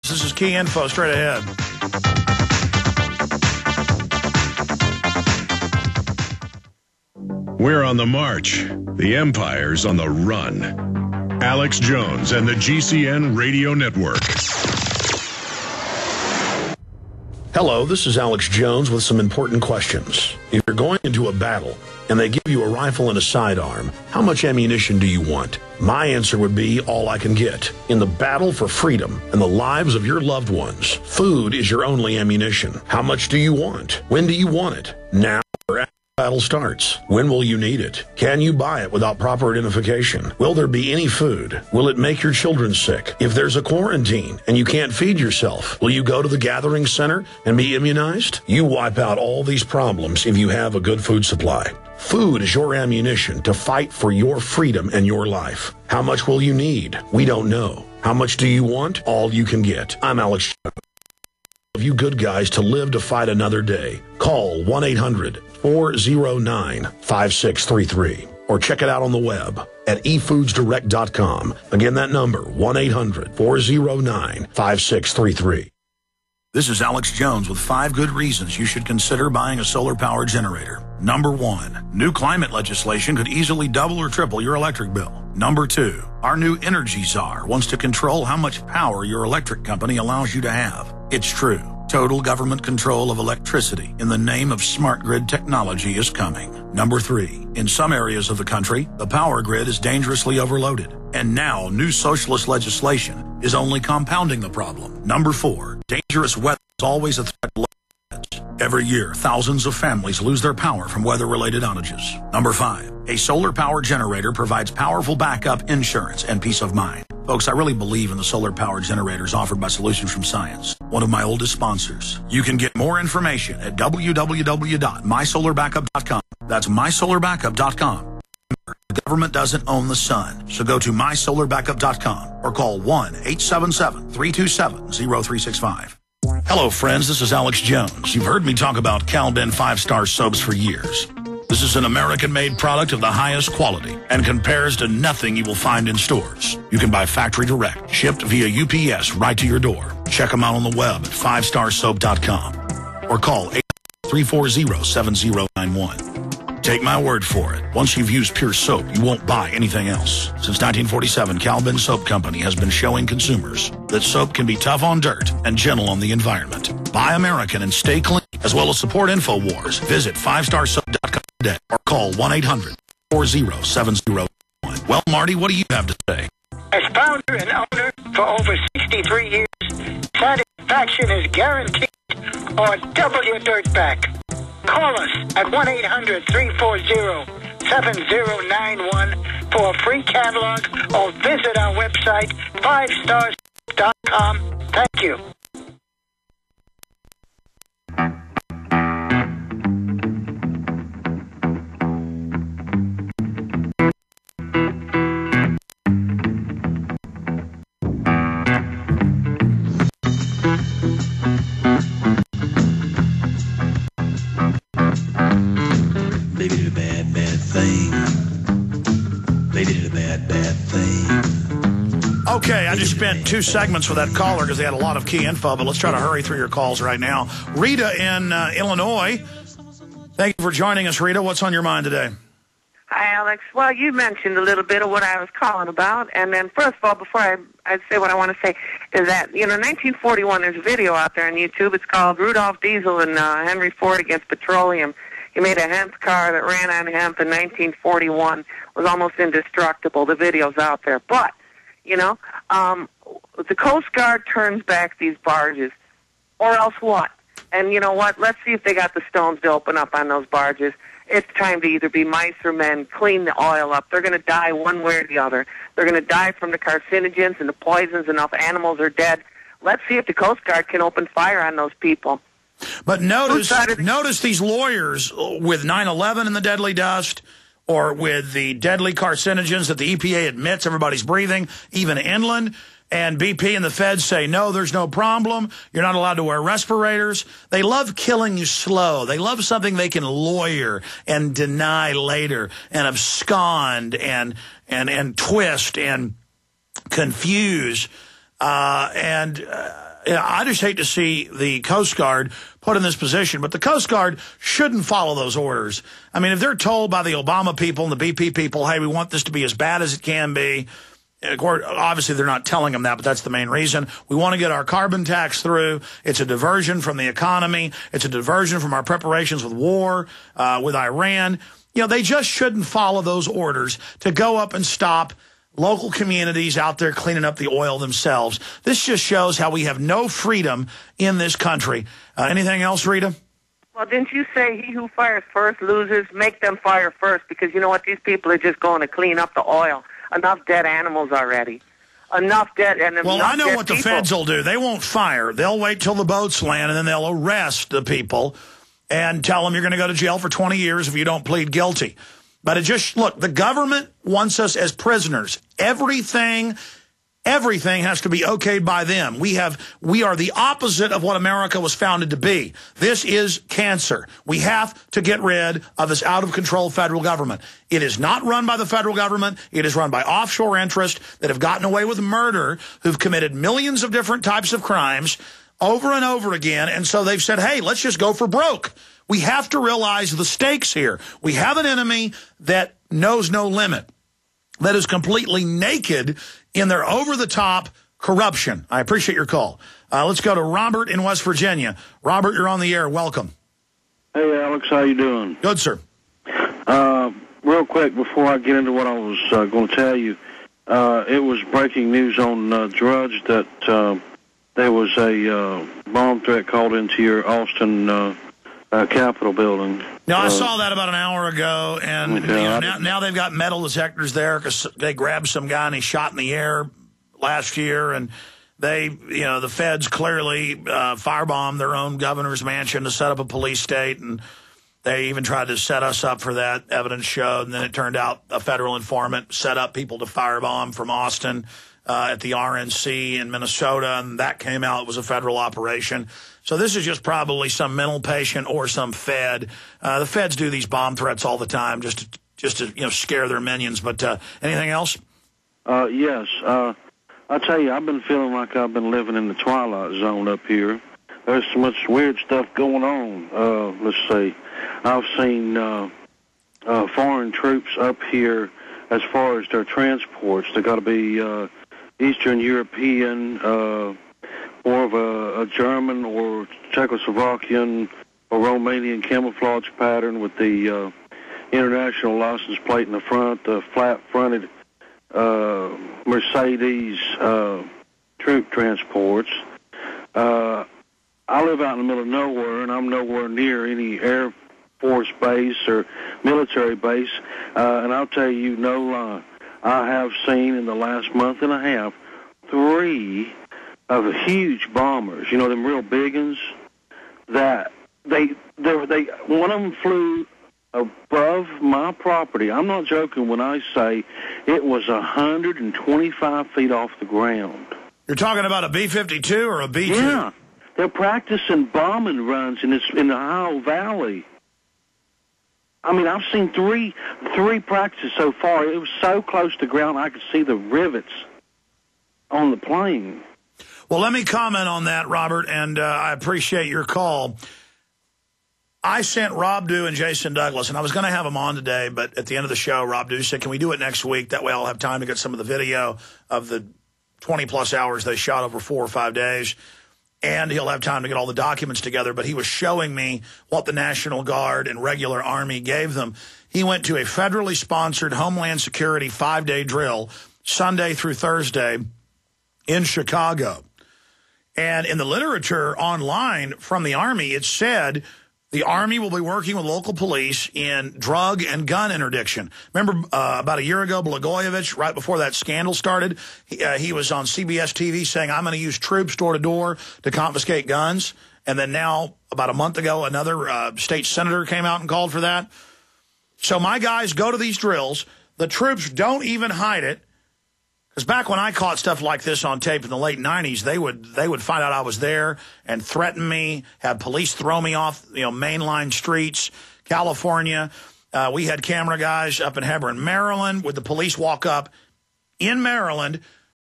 This is Key Info straight ahead. We're on the march. The empire's on the run. Alex Jones and the GCN Radio Network. Hello, this is Alex Jones with some important questions. If you're going into a battle and they give you a rifle and a sidearm, how much ammunition do you want? My answer would be all I can get. In the battle for freedom and the lives of your loved ones, food is your only ammunition. How much do you want? When do you want it? Now or after the battle starts? When will you need it? Can you buy it without proper identification? Will there be any food? Will it make your children sick? If there's a quarantine and you can't feed yourself, will you go to the gathering center and be immunized? You wipe out all these problems if you have a good food supply. Food is your ammunition to fight for your freedom and your life. How much will you need? We don't know. How much do you want? All you can get. I'm Alex Jones. Of you good guys to live to fight another day. Call 1-800-409-5633 or check it out on the web at efoodsdirect.com. Again, that number, 1-800-409-5633. This is Alex Jones with 5 good reasons you should consider buying a solar power generator. Number 1, new climate legislation could easily double or triple your electric bill. Number 2, our new energy czar wants to control how much power your electric company allows you to have. It's true. Total government control of electricity in the name of smart grid technology is coming. Number 3, in some areas of the country, the power grid is dangerously overloaded. And now, new socialist legislation is only compounding the problem. Number 4, dangerous weather is always a threat to local grids. Every year, thousands of families lose their power from weather-related outages. Number 5, a solar power generator provides powerful backup insurance and peace of mind. Folks, I really believe in the solar power generators offered by Solutions from Science, one of my oldest sponsors. You can get more information at www.mysolarbackup.com. That's mysolarbackup.com. The government doesn't own the sun, so go to mysolarbackup.com or call 1-877-327-0365. Hello, friends. This is Alex Jones. You've heard me talk about Cal-Ben 5-star soaps for years. This is an American-made product of the highest quality and compares to nothing you will find in stores. You can buy factory direct, shipped via UPS right to your door. Check them out on the web at 5starsoap.com or call 833-440-7091. Take my word for it. Once you've used pure soap, you won't buy anything else. Since 1947, Cal-Ben Soap Company has been showing consumers that soap can be tough on dirt and gentle on the environment. Buy American and stay clean, as well as support InfoWars. Visit 5starsoap.com today or call 1-800-440-7091. Well, Marty, what do you have to say? As founder and owner for over 63 years, satisfaction is guaranteed or double your dirt back. Call us at 1-800-340-7091 for a free catalog or visit our website, 5stars.com. Thank you. They did a bad, bad thing. They did a bad, bad thing. Okay, I just spent 2 segments with that caller because they had a lot of key info, but let's try to hurry through your calls right now. Rita in Illinois. Thank you for joining us, Rita. What's on your mind today? Hi, Alex. Well, you mentioned a little bit of what I was calling about. And then, first of all, before I say what I want to say, is that, 1941, there's a video out there on YouTube. It's called Rudolph Diesel and Henry Ford Against Petroleum. He made a hemp car that ran on hemp in 1941. It was almost indestructible. The video's out there. But, the Coast Guard turns back these barges. Or else what? And you know what? Let's see if they got the stones to open up on those barges. It's time to either be mice or men. Clean the oil up. They're going to die one way or the other. They're going to die from the carcinogens and the poisons. Enough animals are dead. Let's see if the Coast Guard can open fire on those people. But notice these lawyers with 9/11 and the deadly dust, or with the deadly carcinogens that the EPA admits everybody's breathing, even inland, and BP and the feds say, no, there's no problem. You're not allowed to wear respirators. They love killing you slow. They love something they can lawyer and deny later and abscond and twist and confuse. I just hate to see the Coast Guard put in this position, but the Coast Guard shouldn't follow those orders. I mean, if they're told by the Obama people and the BP people, hey, we want this to be as bad as it can be, of course, obviously they're not telling them that, but that's the main reason. We want to get our carbon tax through. It's a diversion from the economy. It's a diversion from our preparations with war, with Iran. You know, they just shouldn't follow those orders to go up and stop local communities out there cleaning up the oil themselves. This just shows how we have no freedom in this country. Anything else, Rita? Well, didn't you say he who fires first loses? Make them fire first, because you know what? These people are just going to clean up the oil. Enough dead animals already. Enough dead and well, enough I know dead what the people. feds will do. They won't fire. They'll wait till the boats land, and then they'll arrest the people and tell them you're going to go to jail for 20 years if you don't plead guilty. But it just, look, the government wants us as prisoners. Everything has to be okayed by them. We are the opposite of what America was founded to be. This is cancer. We have to get rid of this out-of-control federal government. It is not run by the federal government. It is run by offshore interests that have gotten away with murder, who've committed millions of different types of crimes over and over again. And so they've said, hey, let's just go for broke. We have to realize the stakes here. We have an enemy that knows no limit, that is completely naked in their over-the-top corruption. I appreciate your call. Let's go to Robert in West Virginia. Robert, you're on the air. Welcome. Hey, Alex, how you doing? Good, sir. Real quick, before I get into what I was going to tell you, it was breaking news on Drudge that there was a bomb threat called into your Austin Capitol building. No, I saw that about an hour ago, and now they've got metal detectors there because they grabbed some guy and he shot in the air last year, and they, the feds clearly firebombed their own governor's mansion to set up a police state, and they even tried to set us up for that, evidence showed, and then it turned out a federal informant set up people to firebomb from Austin at the RNC in Minnesota, and that came out. It was a federal operation. So this is just probably some mental patient or some Fed. The Feds do these bomb threats all the time just to scare their minions. But anything else? Yes. I tell you, I've been feeling like I've been living in the Twilight Zone up here. There's so much weird stuff going on. Let's see. I've seen foreign troops up here as far as their transports. They got to be Eastern European, more of a German or Czechoslovakian or Romanian camouflage pattern with the international license plate in the front, the flat-fronted Mercedes troop transports. I live out in the middle of nowhere, and I'm nowhere near any Air Force base or military base, and I'll tell you no lie. I have seen in the last month and a half 3 of the huge bombers, them real big ones, that one of them flew above my property. I'm not joking when I say it was 125 feet off the ground. You're talking about a B-52 or a B-2? Yeah. They're practicing bombing runs in the Ohio Valley. I mean, I've seen three practices so far. It was so close to the ground I could see the rivets on the plane. Well, let me comment on that, Robert, and I appreciate your call. I sent Rob Dew and Jason Douglas, and I was going to have them on today, but at the end of the show, Rob Dew said, can we do it next week? That way I'll have time to get some of the video of the 20-plus hours they shot over 4 or 5 days, and he'll have time to get all the documents together. But he was showing me what the National Guard and regular Army gave them. He went to a federally sponsored Homeland Security 5-day drill, Sunday through Thursday, in Chicago. And in the literature online from the Army, it said the Army will be working with local police in drug and gun interdiction. Remember about a year ago, Blagojevich, right before that scandal started, he was on CBS TV saying, I'm going to use troops door to door to confiscate guns. And then now, about a month ago, another state senator came out and called for that. So my guys go to these drills. The troops don't even hide it. Because back when I caught stuff like this on tape in the late 90s, they would find out I was there and threaten me, have police throw me off, mainline streets, California. We had camera guys up in Hebron, Maryland. Would the police walk up in Maryland